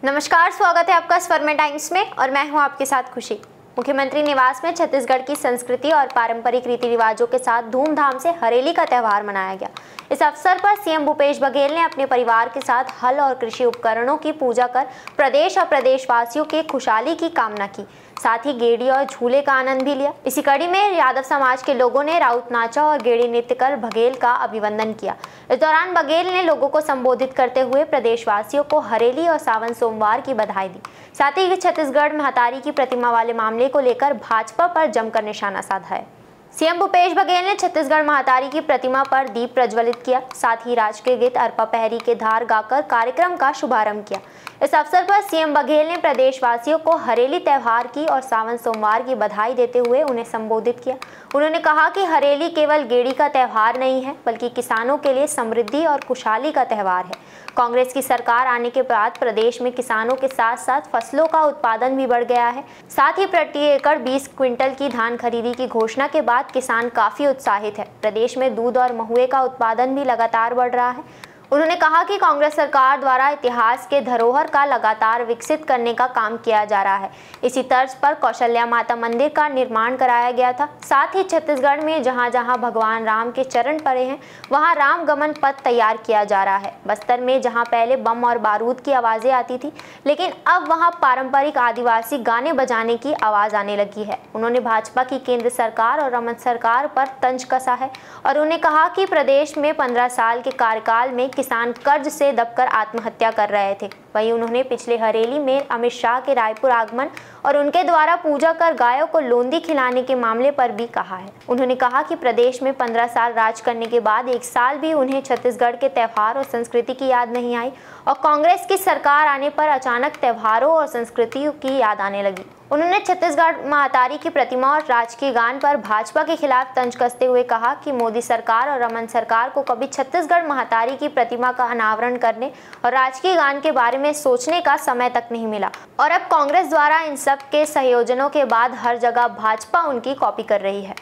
नमस्कार, स्वागत है आपका स्वर टाइम्स में और मैं हूं आपके साथ खुशी। मुख्यमंत्री निवास में छत्तीसगढ़ की संस्कृति और पारंपरिक रीति रिवाजों के साथ धूमधाम से हरेली का त्यौहार मनाया गया। इस अवसर पर सीएम भूपेश बघेल ने अपने परिवार के साथ हल और कृषि उपकरणों की पूजा कर प्रदेश और प्रदेशवासियों के खुशहाली की कामना की। साथ ही गेड़ी और झूले का आनंद भी लिया। इसी कड़ी में यादव समाज के लोगों ने राउत नाचा और गेड़ी नृत्य कर बघेल का अभिवंदन किया। इस दौरान बघेल ने लोगों को संबोधित करते हुए प्रदेशवासियों को हरेली और सावन सोमवार की बधाई दी। साथ ही छत्तीसगढ़ महतारी की प्रतिमा वाले मामले को लेकर भाजपा पर जमकर निशाना साधा है। सीएम भूपेश बघेल ने छत्तीसगढ़ महातारी की प्रतिमा पर दीप प्रज्वलित किया। साथ ही राष्ट्रीय गीत अरपा पहरी के धार गाकर कार्यक्रम का शुभारंभ किया। इस अवसर पर सीएम बघेल ने प्रदेशवासियों को हरेली त्यौहार की और सावन सोमवार की बधाई देते हुए उन्हें संबोधित किया। उन्होंने कहा कि हरेली केवल गेड़ी का त्यौहार नहीं है, बल्कि किसानों के लिए समृद्धि और खुशहाली का त्यौहार है। कांग्रेस की सरकार आने के बाद प्रदेश में किसानों के साथ साथ फसलों का उत्पादन भी बढ़ गया है। साथ ही प्रति एकड़ 20 क्विंटल की धान खरीदी की घोषणा के बाद किसान काफी उत्साहित है। प्रदेश में दूध और महुए का उत्पादन भी लगातार बढ़ रहा है। उन्होंने कहा कि कांग्रेस सरकार द्वारा इतिहास के धरोहर का लगातार विकसित करने का काम किया जा रहा है। इसी तर्ज पर कौशल्या माता मंदिर का निर्माण कराया गया था। साथ ही छत्तीसगढ़ में जहां जहां भगवान राम के चरण पड़े हैं, वहां राम गमन पथ तैयार किया जा रहा है। बस्तर में जहां पहले बम और बारूद की आवाजें आती थी, लेकिन अब वहां पारंपरिक आदिवासी गाने बजाने की आवाज आने लगी है। उन्होंने भाजपा की केंद्र सरकार और रमन सरकार पर तंज कसा है और उन्हें कहा कि प्रदेश में 15 साल के कार्यकाल में किसान कर्ज से दबकर आत्महत्या कर रहे थे। वहीं उन्होंने पिछले हरेली में अमित शाह के रायपुर आगमन और उनके द्वारा पूजा कर गायों को लोंदी खिलाने के मामले पर भी कहा है। उन्होंने कहा कि प्रदेश में 15 साल राज करने के बाद एक साल भी उन्हें छत्तीसगढ़ के त्यौहार और संस्कृति की याद नहीं आई और कांग्रेस की सरकार आने पर अचानक त्योहारों और संस्कृति की याद आने लगी। उन्होंने छत्तीसगढ़ महातारी की प्रतिमा और राजकीय गान पर भाजपा के खिलाफ तंज कसते हुए कहा कि मोदी सरकार और रमन सरकार को कभी छत्तीसगढ़ महातारी की प्रतिमा का अनावरण करने और राजकीय गान के बारे में सोचने का समय तक नहीं मिला और अब कांग्रेस द्वारा इन सब के संयोजनों के बाद हर जगह भाजपा उनकी कॉपी कर रही है।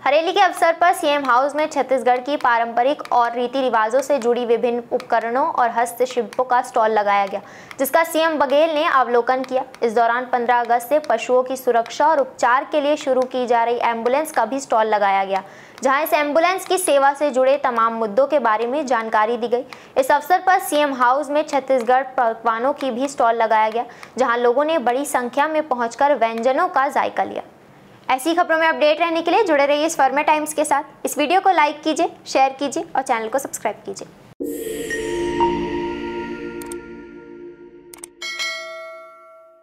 हरेली के अवसर पर सीएम हाउस में छत्तीसगढ़ की पारंपरिक और रीति रिवाजों से जुड़ी विभिन्न उपकरणों और हस्तशिल्पों का स्टॉल लगाया गया, जिसका सीएम बघेल ने अवलोकन किया। इस दौरान 15 अगस्त से पशुओं की सुरक्षा और उपचार के लिए शुरू की जा रही एम्बुलेंस का भी स्टॉल लगाया गया, जहां इस एम्बुलेंस की सेवा से जुड़े तमाम मुद्दों के बारे में जानकारी दी गई। इस अवसर पर सीएम हाउस में छत्तीसगढ़ पकवानों की भी स्टॉल लगाया गया, जहां लोगों ने बड़ी संख्या में पहुंचकर व्यंजनों का जायका लिया। ऐसी खबरों में अपडेट रहने के लिए जुड़े रहिए स्वर टाइम्स के साथ। इस वीडियो को लाइक कीजिए, शेयर कीजिए और चैनल को सब्सक्राइब कीजिए।